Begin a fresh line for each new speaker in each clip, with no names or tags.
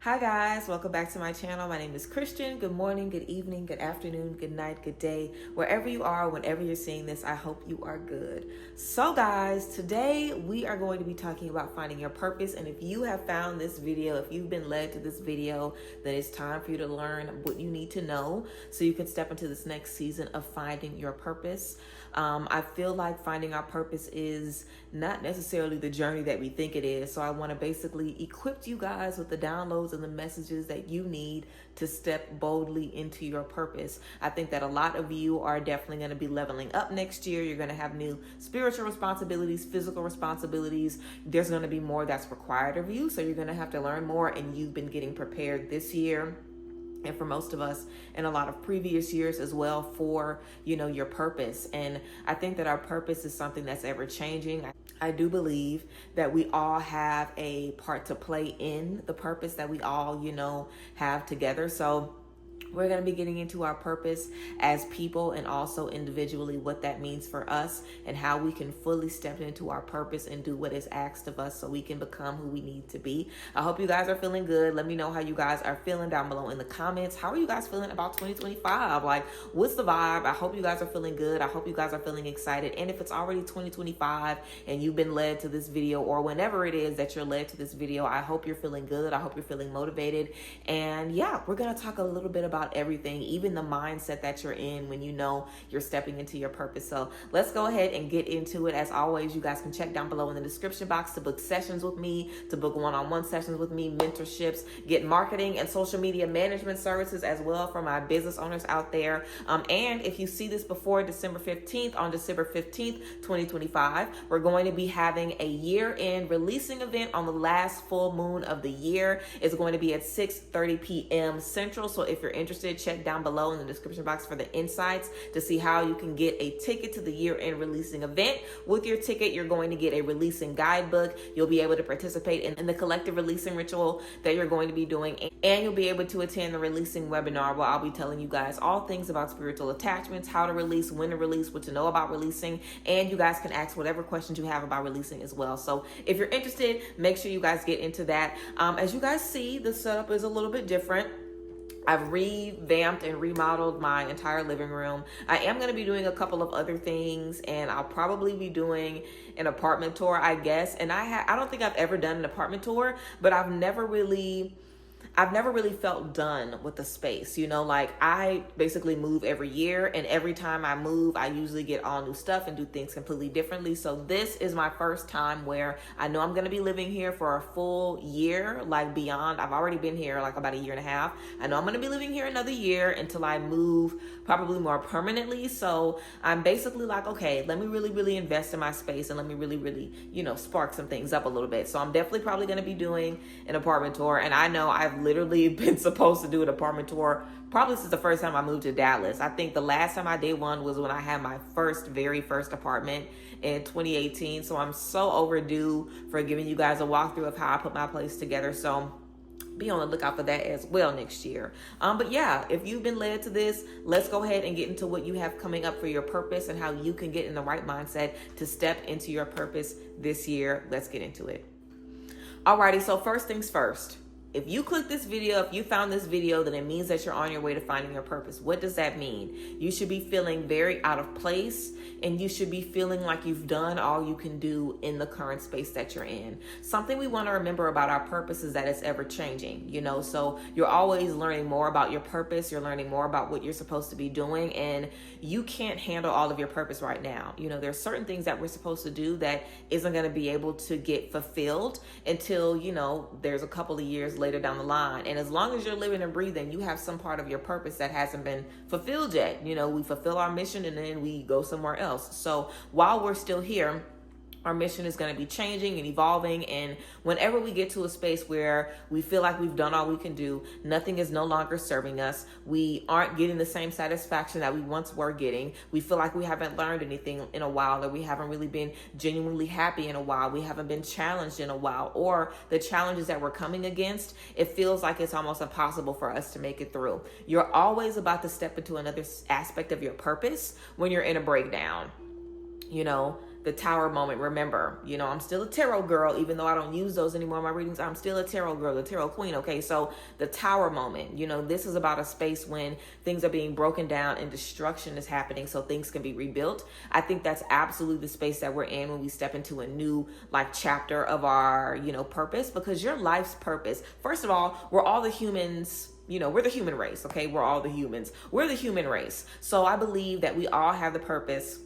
Hi guys, welcome back to my channel. My name is Christian. Good morning, good evening, good afternoon, good night, good day. Wherever you are, whenever you're seeing this, I hope you are good. So guys, today we are going to be talking about finding your purpose. And if you have found this video, if you've been led to this video, then it's time for you to learn what you need to know so you can step into this next season of finding your purpose. I feel like finding our purpose is not necessarily the journey that we think it is. So I want to basically equip you guys with the downloads and the messages that you need to step boldly into your purpose. I think that a lot of you are definitely going to be leveling up next year. You're going to have new spiritual responsibilities, physical responsibilities. There's going to be more that's required of you. So you're going to have to learn more, and you've been getting prepared this year. And for most of us in a lot of previous years as well for, your purpose. And I think that our purpose is something that's ever changing. I do believe that we all have a part to play in the purpose that we all, have together. So we're going to be getting into our purpose as people and also individually what that means for us and how we can fully step into our purpose and do what is asked of us so we can become who we need to be. I hope you guys are feeling good. Let me know how you guys are feeling down below in the comments. How are you guys feeling about 2025? Like, what's the vibe? I hope you guys are feeling good. I hope you guys are feeling excited. And if it's already 2025 and you've been led to this video, or whenever it is that you're led to this video, I hope you're feeling good. I hope you're feeling motivated. And yeah, we're going to talk a little bit about everything, even the mindset that you're in when you're stepping into your purpose. So let's go ahead and get into it. As always, you guys can check down below in the description box to book sessions with me, to book one-on-one sessions with me, mentorships, get marketing and social media management services as well for my business owners out there. And if you see this before December 15th, on December 15th, 2025, we're going to be having a year-end releasing event on the last full moon of the year. It's going to be at 6:30 p.m. Central. So if you're interested, check down below in the description box for the insights to see how you can get a ticket to the year-end releasing event. With your ticket, you're going to get a releasing guidebook. You'll be able to participate in the collective releasing ritual that you're going to be doing, and you'll be able to attend the releasing webinar where I'll be telling you guys all things about spiritual attachments, how to release, when to release, what to know about releasing, and you guys can ask whatever questions you have about releasing as well. So if you're interested, make sure you guys get into that. As you guys see, the setup is a little bit different. I've revamped and remodeled my entire living room. I am going to be doing a couple of other things, and I'll probably be doing an apartment tour, I guess. And I don't think I've ever done an apartment tour, but I've never really felt done with the space. Like, I basically move every year, and every time I move, I usually get all new stuff and do things completely differently. So this is my first time where I know I'm going to be living here for a full year, like beyond. I've already been here like about a year and a half. I know I'm going to be living here another year until I move probably more permanently. So I'm basically like, okay, let me really, really invest in my space, and let me really, really, spark some things up a little bit. So I'm definitely probably going to be doing an apartment tour. And I know I've literally been supposed to do an apartment tour probably since the first time I moved to Dallas. I think the last time I did one was when I had my very first apartment in 2018. So I'm so overdue for giving you guys a walkthrough of how I put my place together. So be on the lookout for that as well next year. But yeah, if you've been led to this, let's go ahead and get into what you have coming up for your purpose and how you can get in the right mindset to step into your purpose this year. Let's get into it. Alrighty, so first things first. If you click this video, if you found this video, then it means that you're on your way to finding your purpose. What does that mean? You should be feeling very out of place, and you should be feeling like you've done all you can do in the current space that you're in. Something we want to remember about our purpose is that it's ever changing, so you're always learning more about your purpose. You're learning more about what you're supposed to be doing, and you can't handle all of your purpose right now. There's certain things that we're supposed to do that isn't going to be able to get fulfilled until, there's a couple of years later down the line. And as long as you're living and breathing, you have some part of your purpose that hasn't been fulfilled yet. We fulfill our mission and then we go somewhere else. So while we're still here, our mission is going to be changing and evolving. And whenever we get to a space where we feel like we've done all we can do, nothing is no longer serving us, we aren't getting the same satisfaction that we once were getting, we feel like we haven't learned anything in a while, or we haven't really been genuinely happy in a while, we haven't been challenged in a while, or the challenges that we're coming against, it feels like it's almost impossible for us to make it through. You're always about to step into another aspect of your purpose when you're in a breakdown. the Tower moment. Remember, I'm still a tarot girl, even though I don't use those anymore in my readings. I'm still a tarot girl, the tarot queen. Okay, so the Tower moment, this is about a space when things are being broken down and destruction is happening so things can be rebuilt. I think that's absolutely the space that we're in when we step into a new chapter of our, purpose, because your life's purpose, first of all, we're all the humans. We're the human race, okay? We're all the humans. We're the human race. So I believe that we all have the purpose.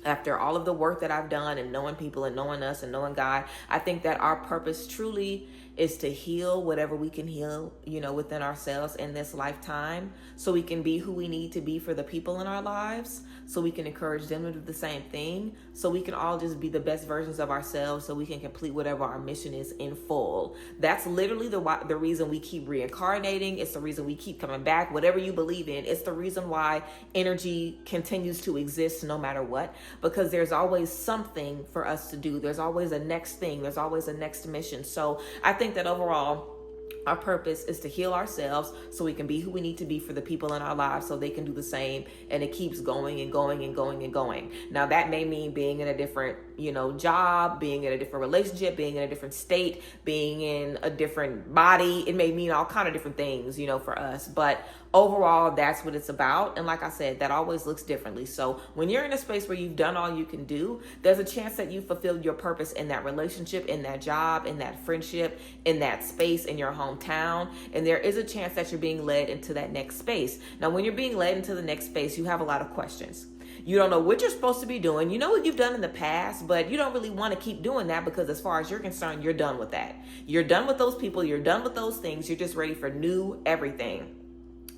After all of the work that I've done and knowing people and knowing us and knowing God, I think that our purpose truly is to heal whatever we can heal, within ourselves in this lifetime, so we can be who we need to be for the people in our lives, so we can encourage them to do the same thing, so we can all just be the best versions of ourselves, so we can complete whatever our mission is in full. That's literally the reason we keep reincarnating. It's the reason we keep coming back. Whatever you believe in, it's the reason why energy continues to exist no matter what, because there's always something for us to do. There's always a next thing. There's always a next mission. So I think that overall, our purpose is to heal ourselves so we can be who we need to be for the people in our lives so they can do the same. And it keeps going and going and going and going. Now, that may mean being in a different, job, being in a different relationship, being in a different state, being in a different body. It may mean all kind of different things, for us. But overall, that's what it's about. And like I said, that always looks differently. So when you're in a space where you've done all you can do, there's a chance that you fulfilled your purpose in that relationship, in that job, in that friendship, in that space, in your hometown. And there is a chance that you're being led into that next space. Now, when you're being led into the next space, you have a lot of questions. You don't know what you're supposed to be doing. You know what you've done in the past, but you don't really want to keep doing that because as far as you're concerned, you're done with that. You're done with those people. You're done with those things. You're just ready for new everything.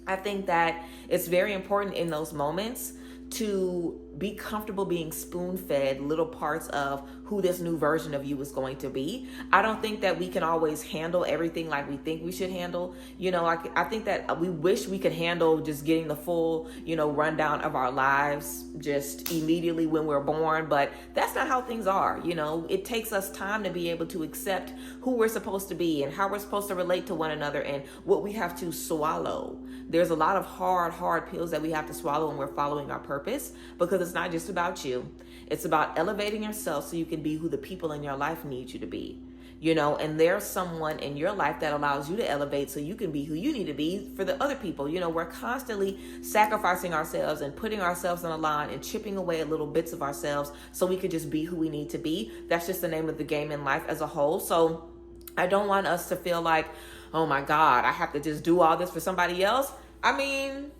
I think that it's very important in those moments to be comfortable being spoon-fed little parts of who this new version of you is going to be. I don't think that we can always handle everything like we think we should handle. I think that we wish we could handle just getting the full, rundown of our lives just immediately when we're born, but that's not how things are. It takes us time to be able to accept who we're supposed to be and how we're supposed to relate to one another and what we have to swallow. There's a lot of hard pills that we have to swallow when we're following our purpose, because it's not just about you. It's about elevating yourself so you can be who the people in your life need you to be. And there's someone in your life that allows you to elevate so you can be who you need to be for the other people. We're constantly sacrificing ourselves and putting ourselves on a line and chipping away at little bits of ourselves so we could just be who we need to be. That's just the name of the game in life as a whole. So I don't want us to feel like, oh my God, I have to just do all this for somebody else. I mean,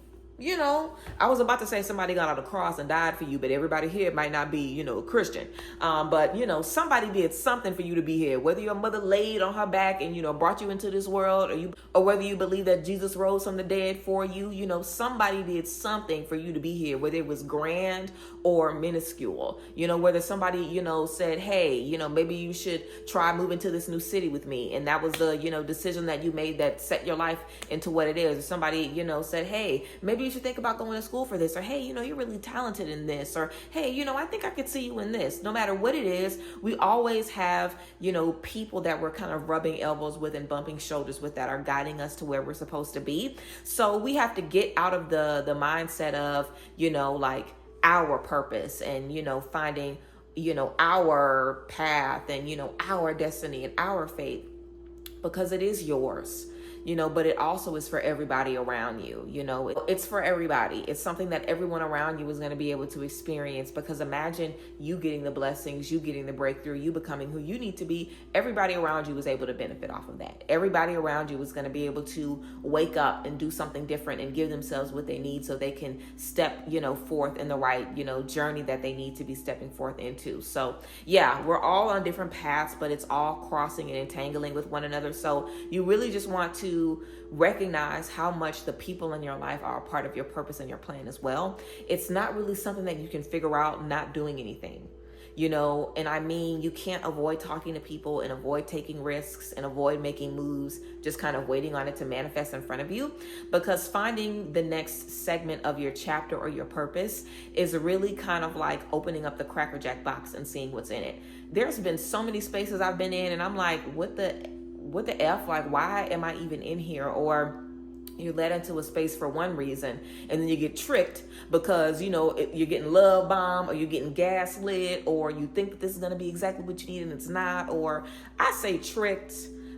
I was about to say somebody got on the cross and died for you, but everybody here might not be, a Christian. But somebody did something for you to be here, whether your mother laid on her back and, brought you into this world, or whether you believe that Jesus rose from the dead for you, somebody did something for you to be here, whether it was grand or minuscule, whether somebody, said, hey, maybe you should try moving to this new city with me. And that was the, decision that you made that set your life into what it is. Or somebody, said, hey, maybe you should think about going to school for this, or hey, you're really talented in this, or hey, I think I could see you in this. No matter what it is, we always have, people that we're kind of rubbing elbows with and bumping shoulders with that are guiding us to where we're supposed to be. So we have to get out of the mindset of, our purpose and, finding, our path and, our destiny and our fate, because it is yours. But it also is for everybody around you. It's for everybody. It's something that everyone around you is going to be able to experience, because imagine you getting the blessings, you getting the breakthrough, you becoming who you need to be. Everybody around you is able to benefit off of that. Everybody around you is going to be able to wake up and do something different and give themselves what they need so they can step, forth in the right, journey that they need to be stepping forth into. So yeah, we're all on different paths, but it's all crossing and entangling with one another. So you really just want to recognize how much the people in your life are a part of your purpose and your plan as well. It's not really something that you can figure out not doing anything, and I mean, you can't avoid talking to people and avoid taking risks and avoid making moves, just kind of waiting on it to manifest in front of you, because finding the next segment of your chapter or your purpose is really kind of like opening up the Cracker Jack box and seeing what's in it. There's been so many spaces I've been in and I'm like, what the F, like, why am I even in here? Or, You're led into a space for one reason, and then you get tricked because, you're getting love bombed, or you're getting gaslit, or you think that this is going to be exactly what you need and it's not. Or I say tricked,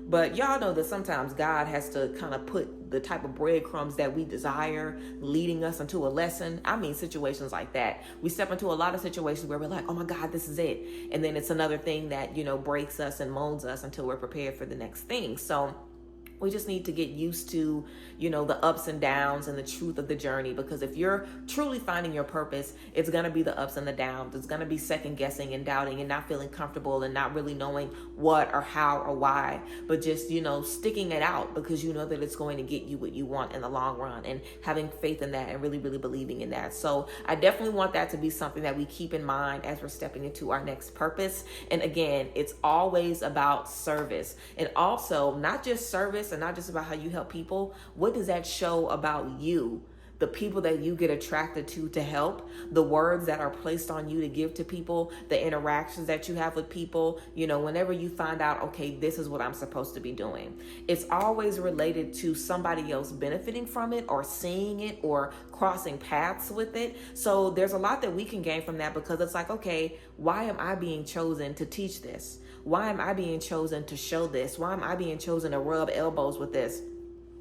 but y'all know that sometimes God has to kind of put the type of breadcrumbs that we desire leading us into a lesson. I mean, situations like that. We step into a lot of situations where we're like, oh my God, this is it. And then it's another thing that, breaks us and molds us until we're prepared for the next thing. So we just need to get used to, the ups and downs and the truth of the journey. Because if you're truly finding your purpose, it's going to be the ups and the downs. It's going to be second guessing and doubting and not feeling comfortable and not really knowing what or how or why, but just, sticking it out because you know that it's going to get you what you want in the long run, and having faith in that and really, really believing in that. So I definitely want that to be something that we keep in mind as we're stepping into our next purpose. And again, it's always about service, and also not just service and not just about how you help people. What does that show about you? The people that you get attracted to help, the words that are placed on you to give to people, the interactions that you have with people, whenever you find out, okay, this is what I'm supposed to be doing. It's always related to somebody else benefiting from it, or seeing it, or crossing paths with it. So there's a lot that we can gain from that, because it's like, okay, why am I being chosen to teach this? Why am I being chosen to show this? Why am I being chosen to rub elbows with this?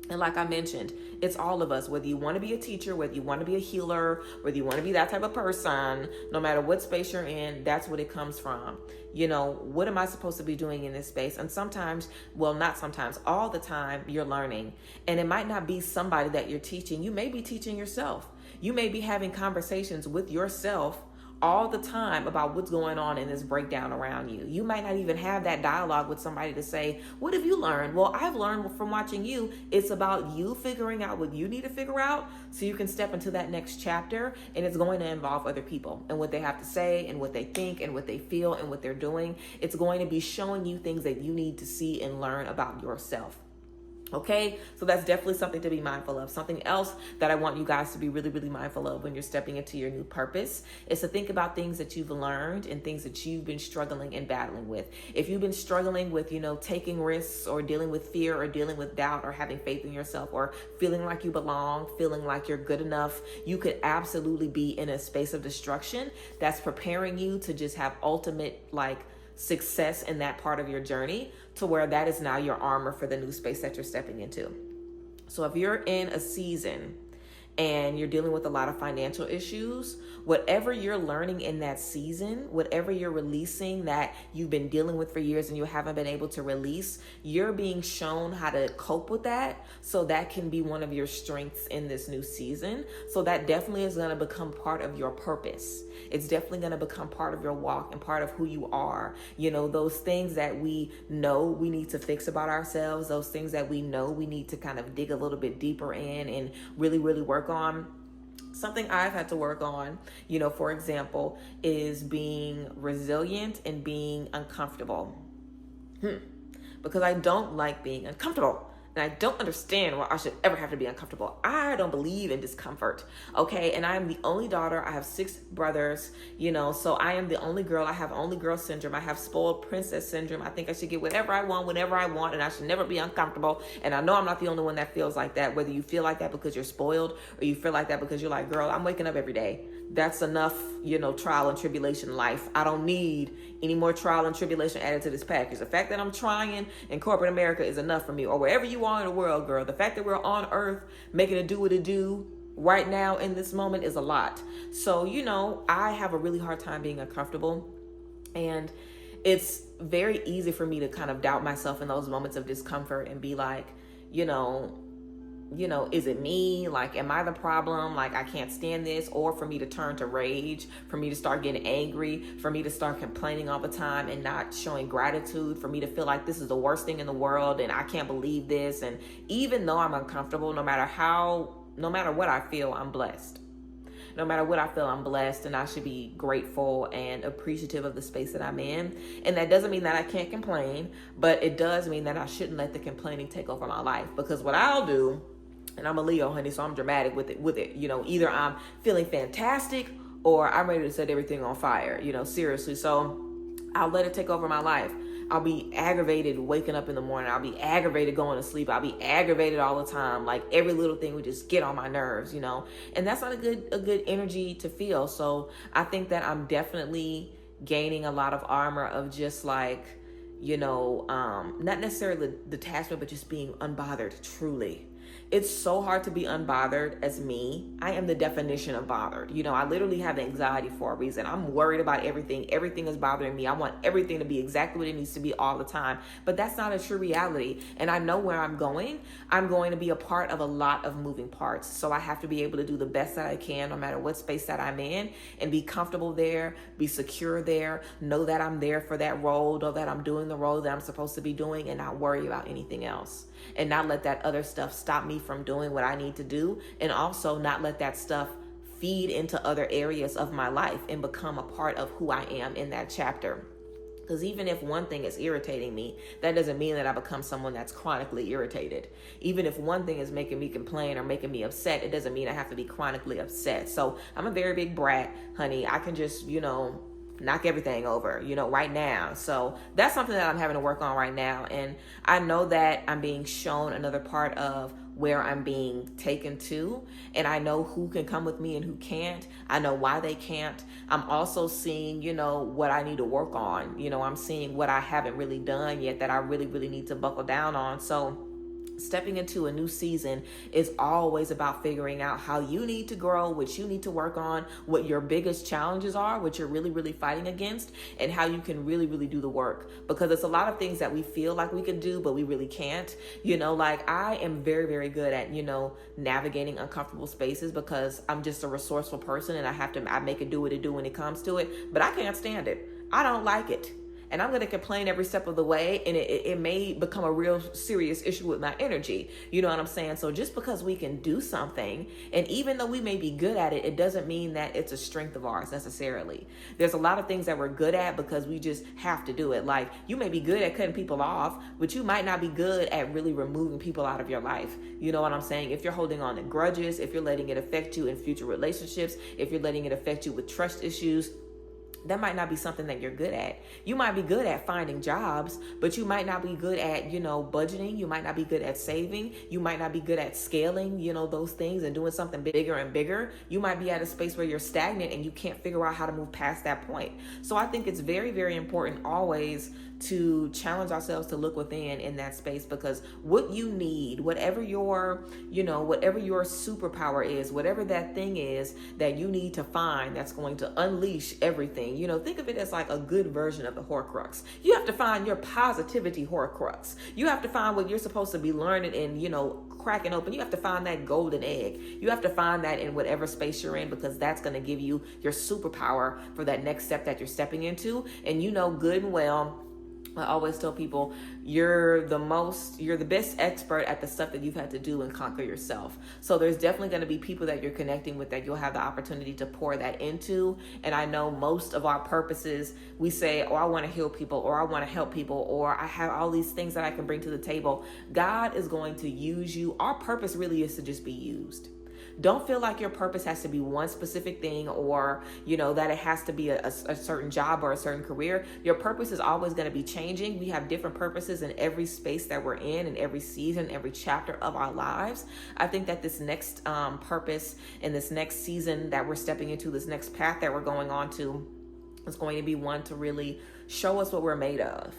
And like I mentioned, it's all of us, whether you want to be a teacher, whether you want to be a healer, whether you want to be that type of person, no matter what space you're in, that's what it comes from. What am I supposed to be doing in this space? And sometimes, well, not sometimes, all the time, you're learning. And it might not be somebody that you're teaching. You may be teaching yourself. You may be having conversations with yourself all the time about what's going on in this breakdown around you. You might not even have that dialogue with somebody to say, what have you learned? Well, I've learned from watching you. It's about you figuring out what you need to figure out so you can step into that next chapter, and it's going to involve other people and what they have to say and what they think and what they feel and what they're doing. It's going to be showing you things that you need to see and learn about yourself. Okay, so that's definitely something to be mindful of. Something else that I want you guys to be really, really mindful of when you're stepping into your new purpose is to think about things that you've learned and things that you've been struggling and battling with. If you've been struggling with, taking risks, or dealing with fear, or dealing with doubt, or having faith in yourself, or feeling like you belong, feeling like you're good enough, you could absolutely be in a space of destruction that's preparing you to just have ultimate, success in that part of your journey, to where that is now your armor for the new space that you're stepping into. So if you're in a season and you're dealing with a lot of financial issues, whatever you're learning in that season, whatever you're releasing that you've been dealing with for years and you haven't been able to release, you're being shown how to cope with that. So that can be one of your strengths in this new season. So that definitely is going to become part of your purpose. It's definitely going to become part of your walk and part of who you are. Those things that we know we need to fix about ourselves, those things that we know we need to kind of dig a little bit deeper in and really, really work on. Something I've had to work on, for example, is being resilient and being uncomfortable. Because I don't like being uncomfortable. And I don't understand why I should ever have to be uncomfortable. I don't believe in discomfort. Okay. And I am the only daughter. I have 6 brothers, so I am the only girl. I have only girl syndrome. I have spoiled princess syndrome. I think I should get whatever I want, whenever I want, and I should never be uncomfortable. And I know I'm not the only one that feels like that, whether you feel like that because you're spoiled, or you feel like that because you're like, girl, I'm waking up every day. That's enough, trial and tribulation life. I don't need any more trial and tribulation added to this package. The fact that I'm trying in corporate America is enough for me, or wherever you are in the world, girl. The fact that we're on earth making it do what it do right now in this moment is a lot. So, I have a really hard time being uncomfortable, and it's very easy for me to kind of doubt myself in those moments of discomfort and be like, is it me? Am I the problem? I can't stand this. Or for me to turn to rage, for me to start getting angry, for me to start complaining all the time and not showing gratitude, for me to feel like this is the worst thing in the world and I can't believe this. And even though I'm uncomfortable, no matter what I feel, I'm blessed. No matter what I feel, I'm blessed, and I should be grateful and appreciative of the space that I'm in. And that doesn't mean that I can't complain, but it does mean that I shouldn't let the complaining take over my life. Because what I'll do, and I'm a Leo, honey, so I'm dramatic with it. Either I'm feeling fantastic or I'm ready to set everything on fire, seriously. So I'll let it take over my life. I'll be aggravated waking up in the morning. I'll be aggravated going to sleep. I'll be aggravated all the time. Like every little thing would just get on my nerves, and that's not a good energy to feel. So I think that I'm definitely gaining a lot of armor of just like, not necessarily the detachment, but just being unbothered truly. It's so hard to be unbothered as me. I am the definition of bothered. I literally have anxiety for a reason. I'm worried about everything. Everything is bothering me. I want everything to be exactly what it needs to be all the time. But that's not a true reality. And I know where I'm going. I'm going to be a part of a lot of moving parts. So I have to be able to do the best that I can, no matter what space that I'm in, and be comfortable there, be secure there, know that I'm there for that role, know that I'm doing the role that I'm supposed to be doing, and not worry about anything else. And not let that other stuff stop me from doing what I need to do. And also not let that stuff feed into other areas of my life and become a part of who I am in that chapter. Because even if one thing is irritating me, that doesn't mean that I become someone that's chronically irritated. Even if one thing is making me complain or making me upset, it doesn't mean I have to be chronically upset. So I'm a very big brat, honey. I can just, knock everything over, right now. So that's something that I'm having to work on right now. And I know that I'm being shown another part of where I'm being taken to. And I know who can come with me and who can't. I know why they can't. I'm also seeing, what I need to work on. I'm seeing what I haven't really done yet that I really, really need to buckle down on. So stepping into a new season is always about figuring out how you need to grow, what you need to work on, what your biggest challenges are, what you're really, really fighting against, and how you can really, really do the work. Because it's a lot of things that we feel like we can do, but we really can't. Like I am very, very good at, navigating uncomfortable spaces because I'm just a resourceful person and I make it do what it do when it comes to it, but I can't stand it. I don't like it. And I'm going to complain every step of the way, and it may become a real serious issue with my energy. You know what I'm saying? So just because we can do something, and even though we may be good at it, it doesn't mean that it's a strength of ours necessarily. There's a lot of things that we're good at because we just have to do it. Like you may be good at cutting people off, but you might not be good at really removing people out of your life. You know what I'm saying? If you're holding on to grudges, if you're letting it affect you in future relationships, if you're letting it affect you with trust issues, that might not be something that you're good at. You might be good at finding jobs, but you might not be good at, budgeting. You might not be good at saving. You might not be good at scaling, those things and doing something bigger and bigger. You might be at a space where you're stagnant and you can't figure out how to move past that point. So I think it's very, very important always to challenge ourselves to look within in that space, because what you need, whatever your superpower is, whatever that thing is that you need to find that's going to unleash everything, think of it as like a good version of the Horcrux. You have to find your positivity Horcrux. You have to find what you're supposed to be learning and, cracking open. You have to find that golden egg. You have to find that in whatever space you're in, because that's going to give you your superpower for that next step that you're stepping into. And good and well, I always tell people you're the best expert at the stuff that you've had to do and conquer yourself. So there's definitely going to be people that you're connecting with that you'll have the opportunity to pour that into. And I know most of our purposes, we say, I want to heal people, or I want to help people, or I have all these things that I can bring to the table. God is going to use you. Our purpose really is to just be used. Don't feel like your purpose has to be one specific thing, or, that it has to be a certain job or a certain career. Your purpose is always going to be changing. We have different purposes in every space that we're in every season, every chapter of our lives. I think that this next purpose and this next season that we're stepping into, this next path that we're going on to, is going to be one to really show us what we're made of.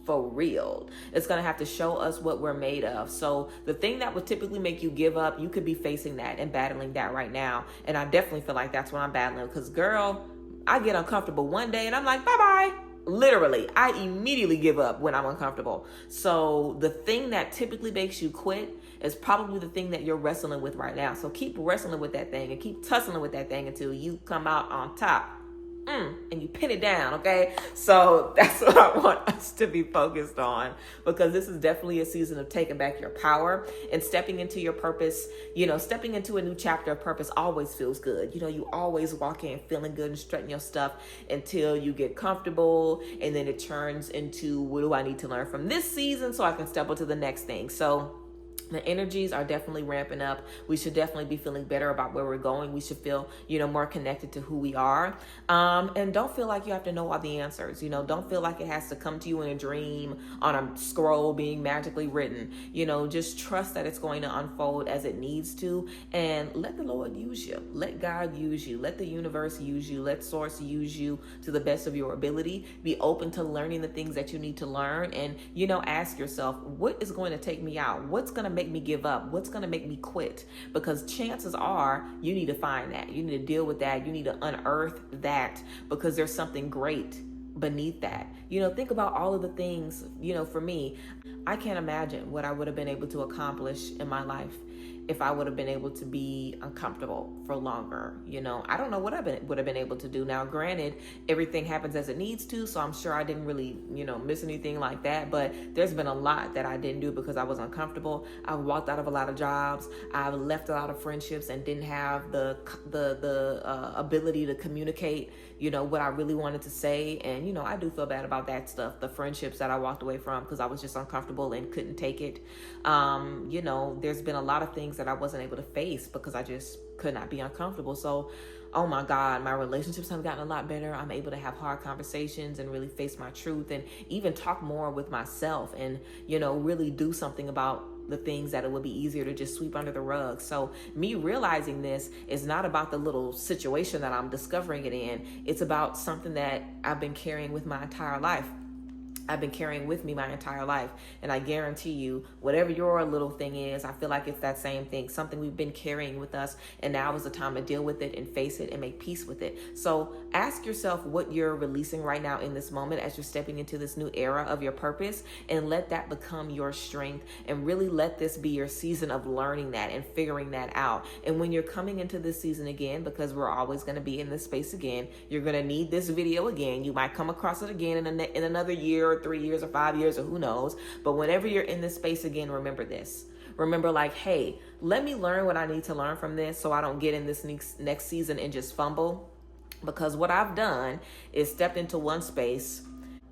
For real. It's going to have to show us what we're made of. So the thing that would typically make you give up, you could be facing that and battling that right now. And I definitely feel like that's what I'm battling, because girl, I get uncomfortable one day and I'm like, bye-bye. Literally, I immediately give up when I'm uncomfortable. So the thing that typically makes you quit is probably the thing that you're wrestling with right now. So keep wrestling with that thing and keep tussling with that thing until you come out on top. And you pin it down, okay? So that's what I want us to be focused on, because this is definitely a season of taking back your power and stepping into your purpose. Stepping into a new chapter of purpose always feels good. You always walk in feeling good and strutting your stuff until you get comfortable, and then it turns into, what do I need to learn from this season so I can step into the next thing? So The energies are definitely ramping up. We should definitely be feeling better about where we're going. We should feel, more connected to who we are. And don't feel like you have to know all the answers. Don't feel like it has to come to you in a dream, on a scroll being magically written. Just trust that it's going to unfold as it needs to, and let the Lord use you. Let God use you. Let the universe use you. Let Source use you to the best of your ability. Be open to learning the things that you need to learn, and, ask yourself, what is going to take me out? What's going to make me give up? What's going to make me quit? Because chances are you need to find that. You need to deal with that. You need to unearth that, because there's something great beneath that. Think about all of the things, for me, I can't imagine what I would have been able to accomplish in my life if I would have been able to be uncomfortable for longer. I don't know what I would have been able to do. Now, granted, everything happens as it needs to, so I'm sure I didn't really, miss anything like that. But there's been a lot that I didn't do because I was uncomfortable. I walked out of a lot of jobs. I left a lot of friendships and didn't have the ability to communicate, what I really wanted to say. And, I do feel bad about that stuff, the friendships that I walked away from because I was just uncomfortable and couldn't take it. There's been a lot of things that I wasn't able to face because I just could not be uncomfortable. So, oh my God, my relationships have gotten a lot better. I'm able to have hard conversations and really face my truth, and even talk more with myself, and, really do something about the things that it would be easier to just sweep under the rug. So me realizing this is not about the little situation that I'm discovering it in. It's about something that I've been carrying with my entire life. I've been carrying with me my entire life. And I guarantee you, whatever your little thing is, I feel like it's that same thing, something we've been carrying with us. And now is the time to deal with it and face it and make peace with it. So ask yourself what you're releasing right now in this moment as you're stepping into this new era of your purpose, and let that become your strength, and really let this be your season of learning that and figuring that out. And when you're coming into this season again, because we're always going to be in this space again, you're going to need this video again. You might come across it again in another year, or 3 years, or 5 years, or who knows. But whenever you're in this space again, remember this. Remember, like, hey, let me learn what I need to learn from this so I don't get in this next season and just fumble. Because what I've done is stepped into one space,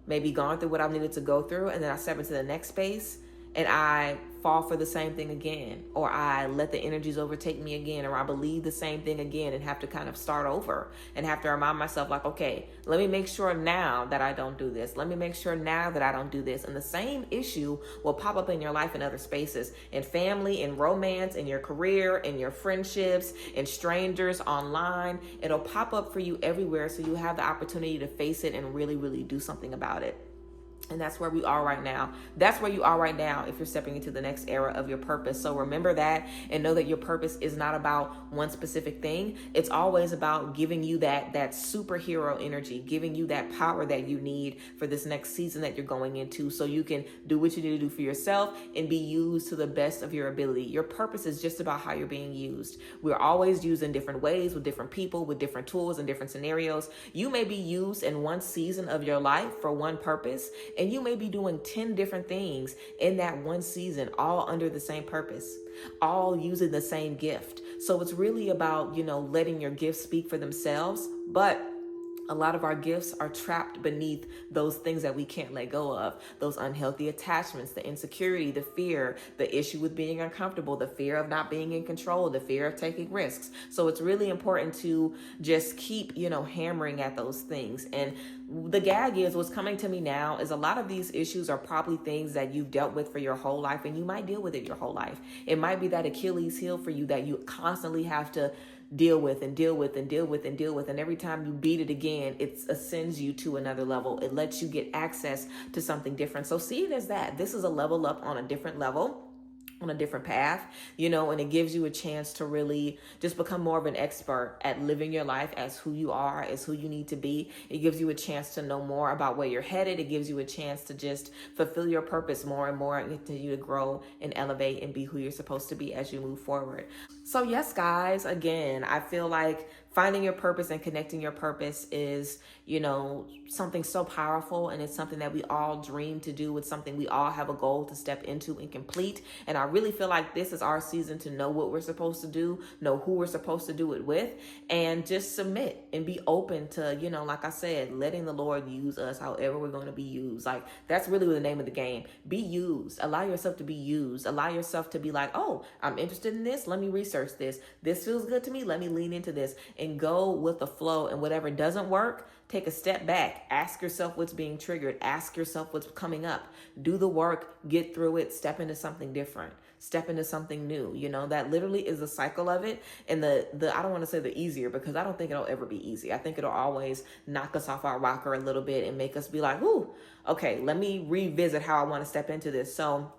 maybe gone through what I've needed to go through, and then I step into the next space and I fall for the same thing again, or I let the energies overtake me again, or I believe the same thing again and have to kind of start over and have to remind myself, like, okay, let me make sure now that I don't do this. Let me make sure now that I don't do this. And the same issue will pop up in your life in other spaces, in family, in romance, in your career, in your friendships, in strangers, online. It'll pop up for you everywhere, so you have the opportunity to face it and really, really do something about it. And that's where we are right now. That's where you are right now if you're stepping into the next era of your purpose. So remember that, and know that your purpose is not about one specific thing. It's always about giving you that superhero energy, giving you that power that you need for this next season that you're going into, so you can do what you need to do for yourself and be used to the best of your ability. Your purpose is just about how you're being used. We're always used in different ways, with different people, with different tools and different scenarios. You may be used in one season of your life for one purpose, and you may be doing 10 different things in that one season, all under the same purpose, all using the same gift. So it's really about, letting your gifts speak for themselves. But a lot of our gifts are trapped beneath those things that we can't let go of, those unhealthy attachments, the insecurity, the fear, the issue with being uncomfortable, the fear of not being in control, the fear of taking risks. So it's really important to just keep, hammering at those things. And the gag is, what's coming to me now is a lot of these issues are probably things that you've dealt with for your whole life, and you might deal with it your whole life. It might be that Achilles heel for you that you constantly have to deal with and deal with and deal with and deal with. And every time you beat it again, it ascends you to another level. It lets you get access to something different. So see it as that. This is a level up on a different level, on a different path, and it gives you a chance to really just become more of an expert at living your life as who you are, as who you need to be. It gives you a chance to know more about where you're headed. It gives you a chance to just fulfill your purpose more and more, and continue to grow and elevate and be who you're supposed to be as you move forward. So yes, guys, again, I feel like finding your purpose and connecting your purpose is, something so powerful, and it's something that we all dream to do. It's something we all have a goal to step into and complete. And I really feel like this is our season to know what we're supposed to do, know who we're supposed to do it with, and just submit and be open to, like I said, letting the Lord use us however we're going to be used. Like, that's really the name of the game. Be used. Allow yourself to be used. Allow yourself to be like, oh, I'm interested in this. Let me research this. This feels good to me. Let me lean into this and go with the flow. And whatever doesn't work, take a step back. Ask yourself what's being triggered. Ask yourself what's coming up. Do the work, get through it, step into something different. Step into something new. That literally is the cycle of it. And the I don't want to say the easier, because I don't think it'll ever be easy. I think it'll always knock us off our rocker a little bit and make us be like, ooh, okay, let me revisit how I want to step into this. So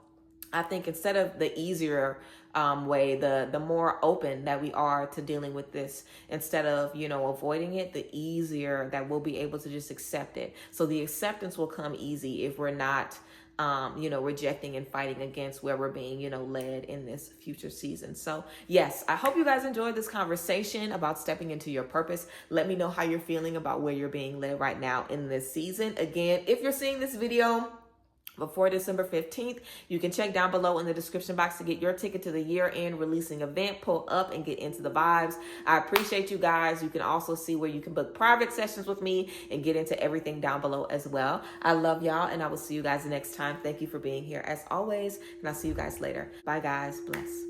I think instead of the easier way, the more open that we are to dealing with this, instead of, avoiding it, the easier that we'll be able to just accept it. So the acceptance will come easy if we're not rejecting and fighting against where we're being, led in this future season. So yes, I hope you guys enjoyed this conversation about stepping into your purpose. Let me know how you're feeling about where you're being led right now in this season. Again, if you're seeing this video before December 15th, you can check down below in the description box to get your ticket to the year-end releasing event. Pull up and get into the vibes. I appreciate you guys. You can also see where you can book private sessions with me and get into everything down below as well. I love y'all, and I will see you guys next time. Thank you for being here as always, and I'll see you guys later. Bye guys. Bless.